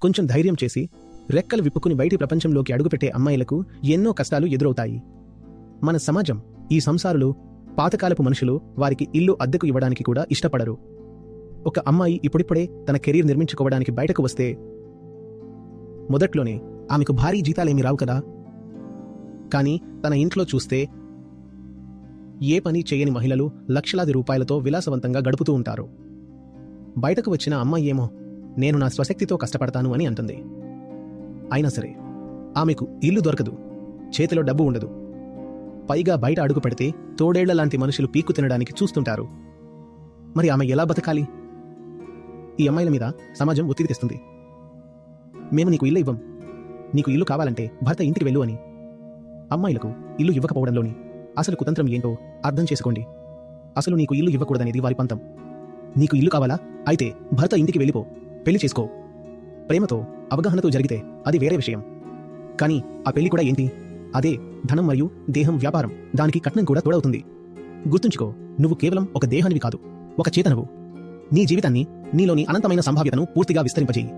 కొంచెం ధైర్యం చేసి రెక్కలు విప్పుకుని బయటి ప్రపంచంలోకి అడుగుపెట్టే అమ్మాయిలకు ఎన్నో కష్టాలు ఎదురవుతాయి. మన సమాజం, ఈ సంసారులు, పాతకాలపు మనుషులు వారికి ఇల్లు అద్దెకు ఇవ్వడానికి కూడా ఇష్టపడరు. ఒక అమ్మాయి ఇప్పుడిప్పుడే తన కెరీర్ నిర్మించుకోవడానికి బయటకు వస్తే మొదట్లోనే ఆమెకు భారీ జీతాలేమీ రావు కదా. కానీ తన ఇంట్లో చూస్తే ఏ పని చేయని మహిళలు లక్షలాది రూపాయలతో విలాసవంతంగా గడుపుతూ ఉంటారు. బయటకు వచ్చిన అమ్మాయి ఏమో నేను నా స్వశక్తితో కష్టపడతాను అని అంటుంది. అయినా సరే ఆమెకు ఇల్లు దొరకదు, చేతిలో డబ్బు ఉండదు. పైగా బయట అడుగు పెడితే తోడేళ్ల లాంటి మనుషులు పీక్కు తినడానికి చూస్తుంటారు. మరి ఆమె ఎలా బతకాలి? ఈ అమ్మాయిల మీద సమాజం ఒత్తిడి తెస్తుంది. మేము నీకు ఇల్లు ఇవ్వం, నీకు ఇల్లు కావాలంటే భర్త ఇంటికి వెళ్ళు అని. అమ్మాయిలకు ఇల్లు ఇవ్వకపోవడంలోని అసలు కుతంత్రం ఏంటో అర్థం చేసుకోండి. అసలు నీకు ఇల్లు ఇవ్వకూడదనేది వారి పంతం. నీకు ఇల్లు కావాలా? అయితే భర్త ఇంటికి వెళ్ళిపో, పెళ్లి చేసుకో. ప్రేమతో, అవగాహనతో జరిగితే అది వేరే విషయం. కానీ ఆ పెళ్లి కూడా ఏంటి? అదే ధనం మరియు దేహం వ్యాపారం. దానికి కట్నం కూడా తోడవుతుంది. గుర్తుంచుకో, నువ్వు కేవలం ఒక దేహానివి కాదు, ఒక చేతనవు. నీ జీవితాన్ని, నీలోని అనంతమైన సంభావ్యతను పూర్తిగా విస్తరింపజేయి.